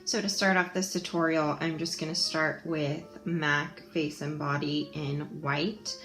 So to start off this tutorial, I'm just going to start with MAC Face and Body in white.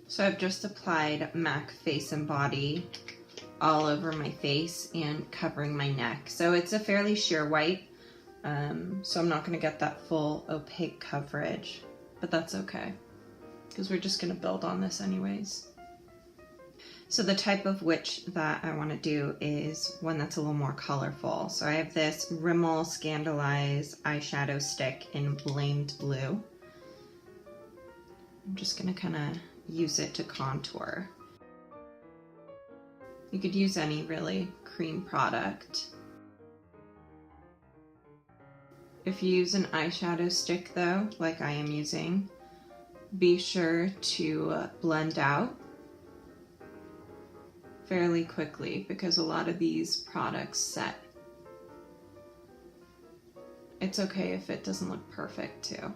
So I've just applied MAC Face and Body all over my face and covering my neck. So it's a fairly sheer white, so I'm not going to get that full opaque coverage, but that's okay because we're just going to build on this anyways. So the type of witch that I want to do is one that's a little more colorful. So I have this Rimmel Scandalize eyeshadow stick in Blamed Blue. I'm just going to kind of use it to contour. You could use any really cream product. If you use an eyeshadow stick though, like I am using, be sure to blend out fairly quickly because a lot of these products set. It's okay if it doesn't look perfect too.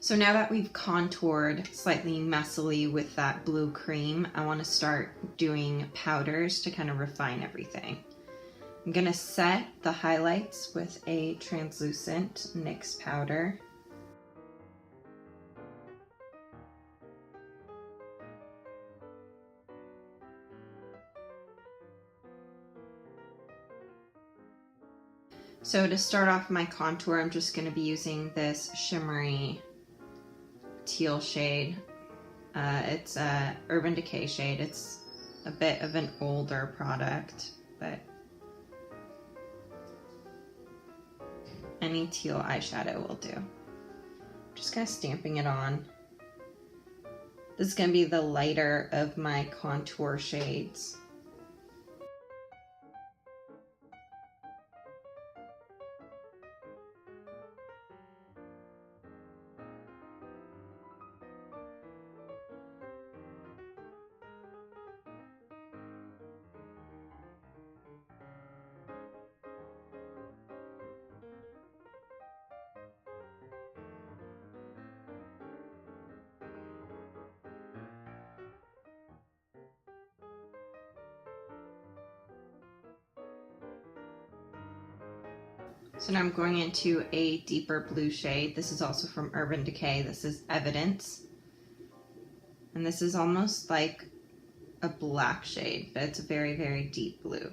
So now that we've contoured slightly messily with that blue cream, I want to start doing powders to kind of refine everything. I'm going to set the highlights with a translucent NYX powder. So to start off my contour, I'm just going to be using this shimmery teal shade. It's a Urban Decay shade. It's a bit of an older product, but any teal eyeshadow will do. Just kind of stamping it on. This is going to be the lighter of my contour shades. So now I'm going into a deeper blue shade. This is also from Urban Decay. This is Evidence. And this is almost like a black shade, but it's a very, very deep blue.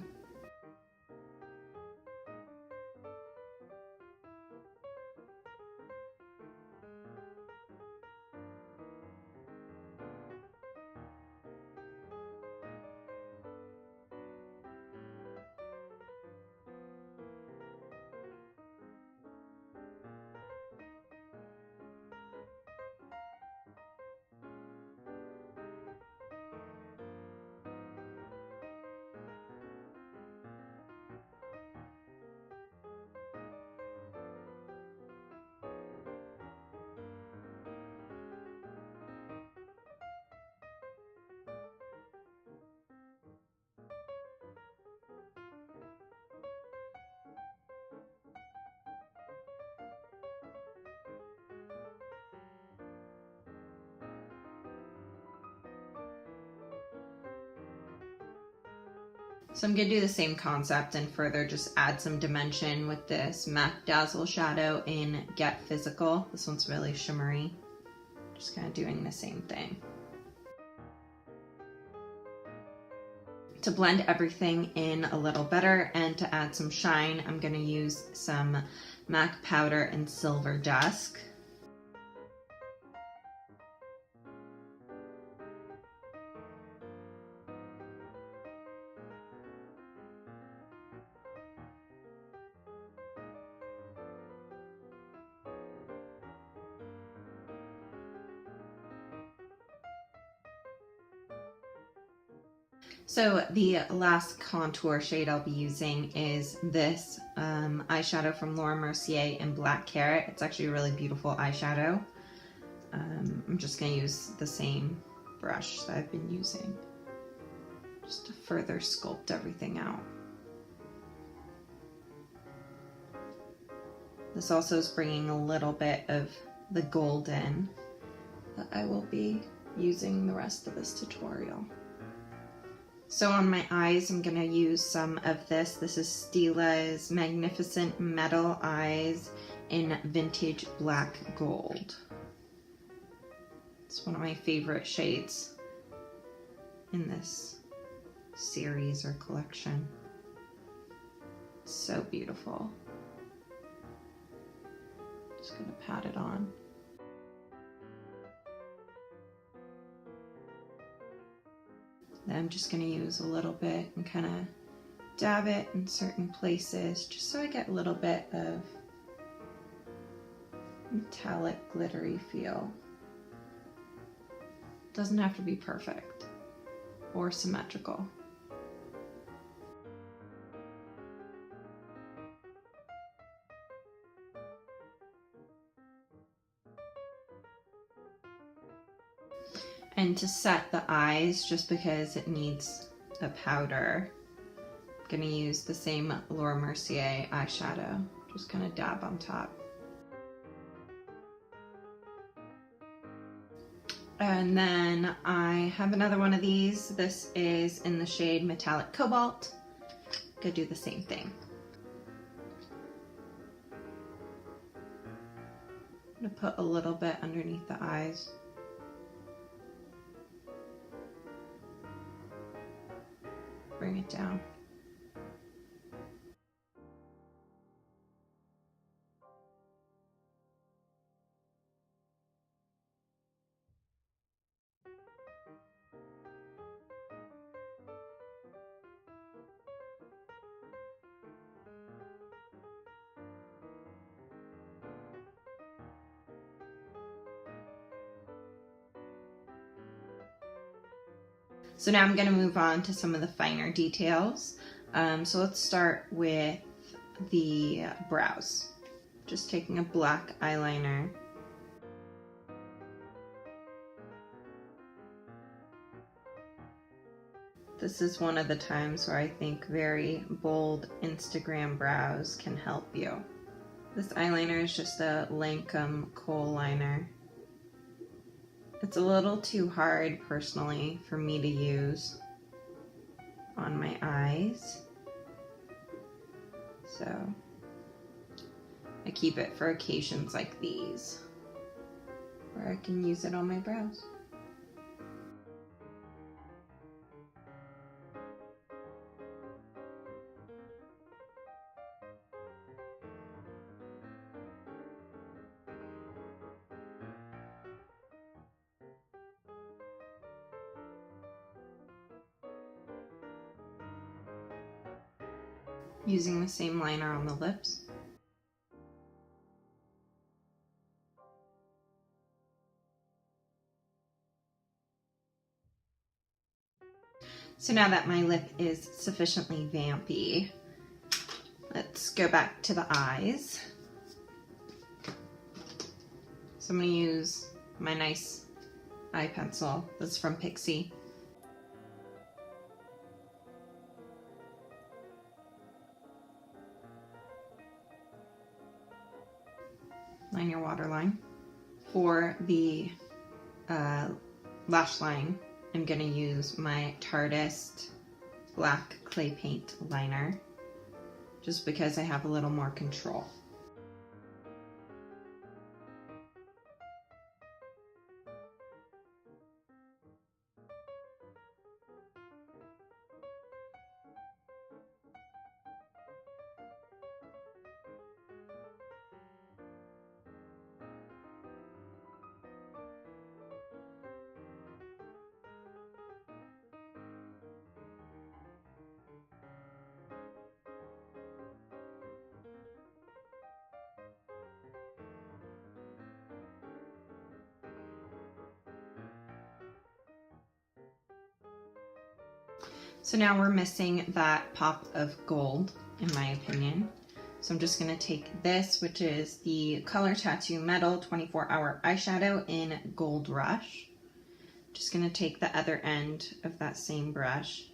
So I'm going to do the same concept and further just add some dimension with this MAC Dazzle shadow in Get Physical. This one's really shimmery. Just kind of doing the same thing. To blend everything in a little better and to add some shine, I'm going to use some MAC powder in Silver Dusk. So the last contour shade I'll be using is this eyeshadow from Laura Mercier in Black Carrot. It's actually a really beautiful eyeshadow. I'm just going to use the same brush that I've been using just to further sculpt everything out. This also is bringing a little bit of the golden that I will be using the rest of this tutorial. So on my eyes, I'm going to use some of this. This is Stila's Magnificent Metal Eyes in Vintage Black Gold. It's one of my favorite shades in this series or collection. It's so beautiful. Just going to pat it on. Then I'm just going to use a little bit and kind of dab it in certain places just so I get a little bit of metallic glittery feel. Doesn't have to be perfect or symmetrical. And to set the eyes, just because it needs a powder, I'm gonna use the same Laura Mercier eyeshadow. Just kind of dab on top. And then I have another one of these. This is in the shade Metallic Cobalt. Gonna do the same thing. I'm gonna put a little bit underneath the eyes. Bring it down. So now I'm going to move on to some of the finer details. So let's start with the brows. Just taking a black eyeliner. This is one of the times where I think very bold Instagram brows can help you. This eyeliner is just a Lancome kohl liner. It's a little too hard, personally, for me to use on my eyes. So I keep it for occasions like these, where I can use it on my brows. Using the same liner on the lips. So now that my lip is sufficiently vampy, let's go back to the eyes. So I'm going to use my nice eye pencil that's from Pixie. Line your waterline. For the lash line, I'm going to use my Tarteist Black clay paint liner, just because I have a little more control. So now we're missing that pop of gold, in my opinion. So I'm just gonna take this, which is the Color Tattoo Metal 24-Hour Eyeshadow in Gold Rush. Just gonna take the other end of that same brush.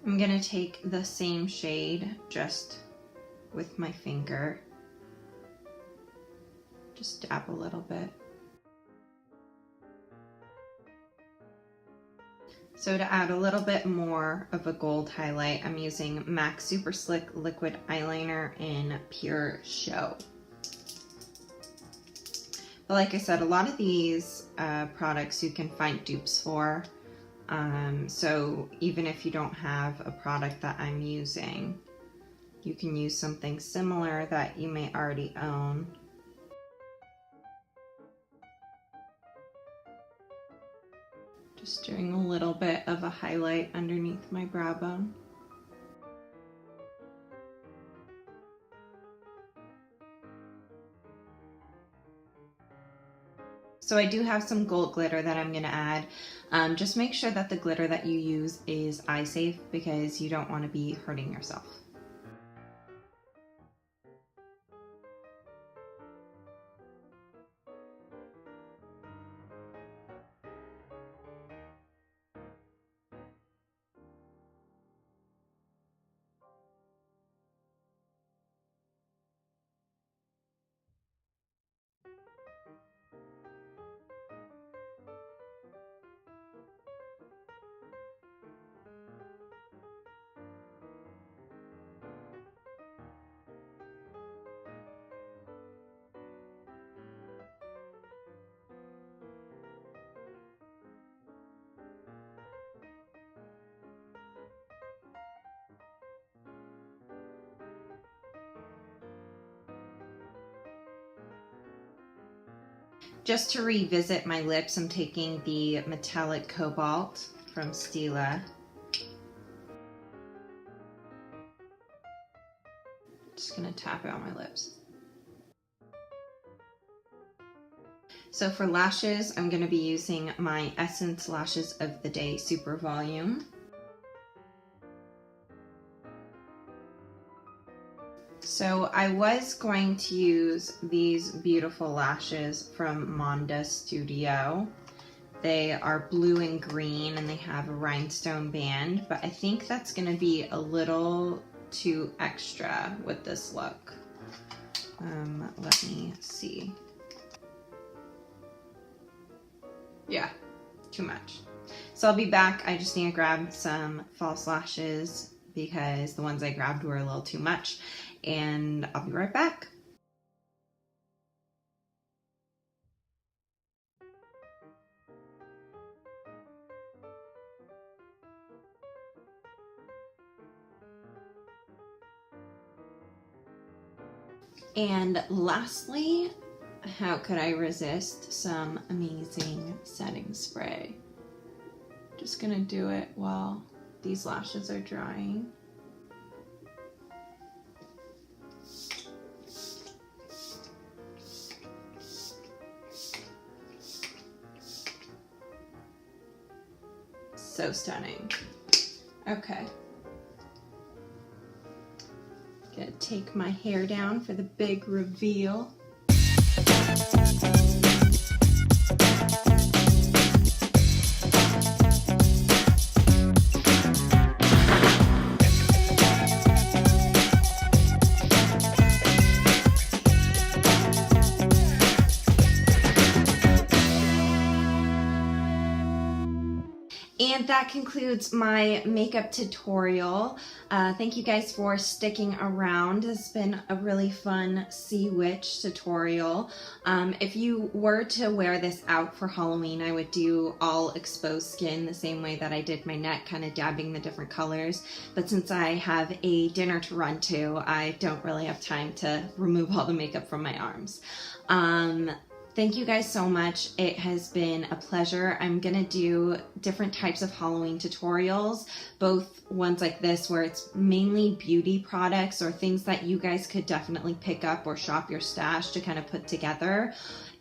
I'm gonna take the same shade, just with my finger, just dab a little bit. So to add a little bit more of a gold highlight, I'm using MAC Super Slick Liquid Eyeliner in Pure Show. But like I said, a lot of these products you can find dupes for. So even if you don't have a product that I'm using, you can use something similar that you may already own. Just doing a little bit of a highlight underneath my brow bone. So I do have some gold glitter that I'm gonna add. Just make sure that the glitter that you use is eye safe, because you don't want to be hurting yourself. Just to revisit my lips, I'm taking the Metallic Cobalt from Stila. Just gonna tap it on my lips. So for lashes, I'm gonna be using my Essence Lashes of the Day Super Volume. So I was going to use these beautiful lashes from Monda Studio. They are blue and green and they have a rhinestone band, but I think that's gonna be a little too extra with this look. Let me see. Yeah, too much. So I'll be back. I just need to grab some false lashes because the ones I grabbed were a little too much, and I'll be right back. And lastly, how could I resist some amazing setting spray? Just gonna do it while these lashes are drying. So stunning. Okay. Gonna take my hair down for the big reveal. that concludes my makeup tutorial. Thank you guys for sticking around. It's been a really fun Sea Witch tutorial. If you were to wear this out for Halloween, I would do all exposed skin the same way that I did my neck, kind of dabbing the different colors. But since I have a dinner to run to, I don't really have time to remove all the makeup from my arms. Thank you guys so much. It has been a pleasure. I'm gonna do different types of Halloween tutorials, both ones like this where it's mainly beauty products or things that you guys could definitely pick up or shop your stash to kind of put together.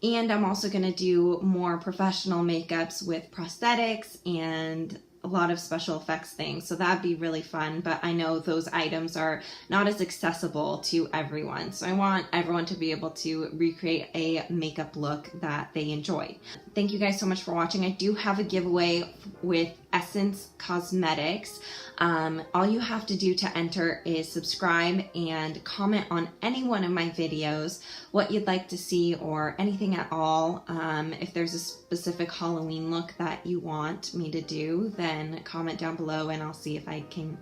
And I'm also gonna do more professional makeups with prosthetics and a lot of special effects things, so that'd be really fun, but I know those items are not as accessible to everyone, so I want everyone to be able to recreate a makeup look that they enjoy. Thank you guys so much for watching. I do have a giveaway with Essence Cosmetics. All you have to do to enter is subscribe and comment on any one of my videos what you'd like to see or anything at all. If there's a specific Halloween look that you want me to do, then comment down below and I'll see if I can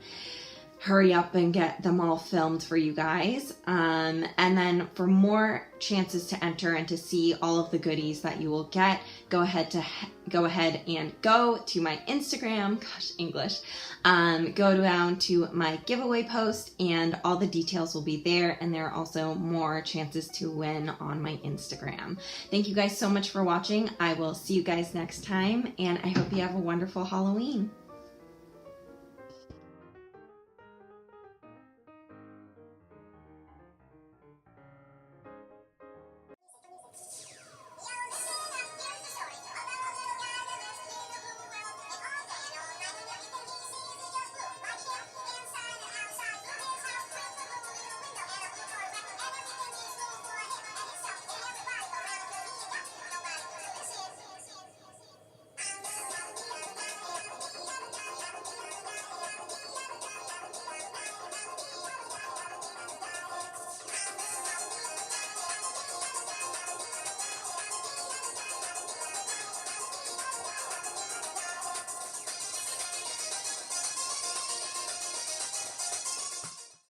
hurry up and get them all filmed for you guys. And then for more chances to enter and to see all of the goodies that you will get, go ahead and go to my Instagram, English, go down to my giveaway post and all the details will be there, and there are also more chances to win on my Instagram. Thank you guys so much for watching. I will see you guys next time, and I hope you have a wonderful Halloween.